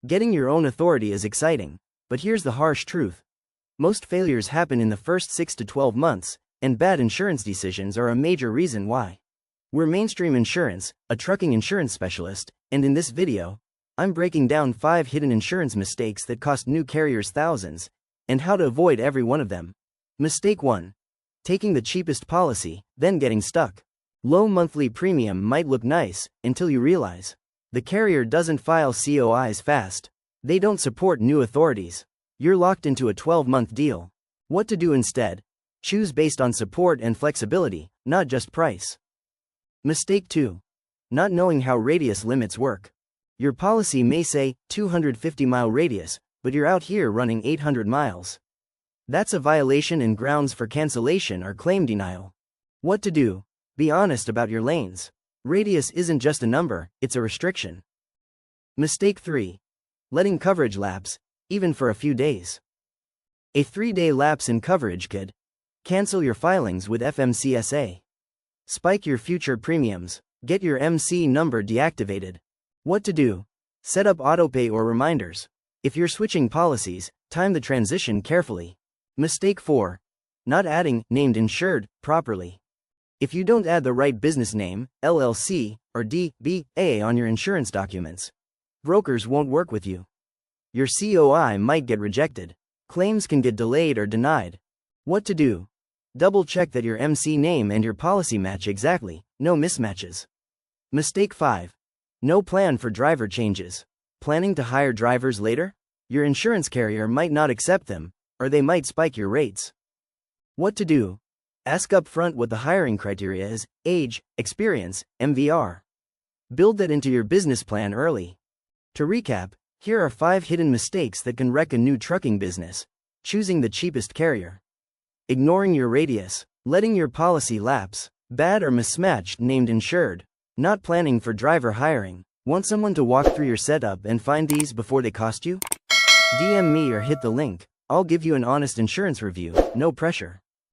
Getting your own authority is exciting, but here's the harsh truth. Most failures happen in the first 6 to 12 months, and bad insurance decisions are a major reason why. We're Mainstream Insurance, a trucking insurance specialist, and in this video, I'm breaking down 5 hidden insurance mistakes that cost new carriers thousands, and how to avoid every one of them. Mistake 1. Taking the cheapest policy, then getting stuck. Low monthly premium might look nice, until you realize the carrier doesn't file COIs fast. They don't support new authorities. You're locked into a 12-month deal. What to do instead? Choose based on support and flexibility, not just price. Mistake 2. Not knowing how radius limits work. Your policy may say 250-mile radius, but you're out here running 800 miles. That's a violation, and grounds for cancellation or claim denial. What to do? Be honest about your lanes. Radius isn't just a number, it's a restriction. Mistake 3. Letting coverage lapse, even for a few days. A 3-day lapse in coverage could cancel your filings with FMCSA, spike your future premiums, get your MC number deactivated. What to do? Set up autopay or reminders. If you're switching policies, time the transition carefully. Mistake 4. Not adding named insured properly. If you don't add the right business name, LLC, or DBA on your insurance documents, brokers won't work with you. Your COI might get rejected. Claims can get delayed or denied. What to do? Double check that your MC name and your policy match exactly, no mismatches. Mistake 5. No plan for driver changes. Planning to hire drivers later? Your insurance carrier might not accept them, or they might spike your rates. What to do? Ask up front what the hiring criteria is: age, experience, MVR. Build that into your business plan early. To recap, here are 5 hidden mistakes that can wreck a new trucking business. Choosing the cheapest carrier. Ignoring your radius. Letting your policy lapse. Bad or mismatched named insured. Not planning for driver hiring. Want someone to walk through your setup and find these before they cost you? DM me or hit the link. I'll give you an honest insurance review, no pressure.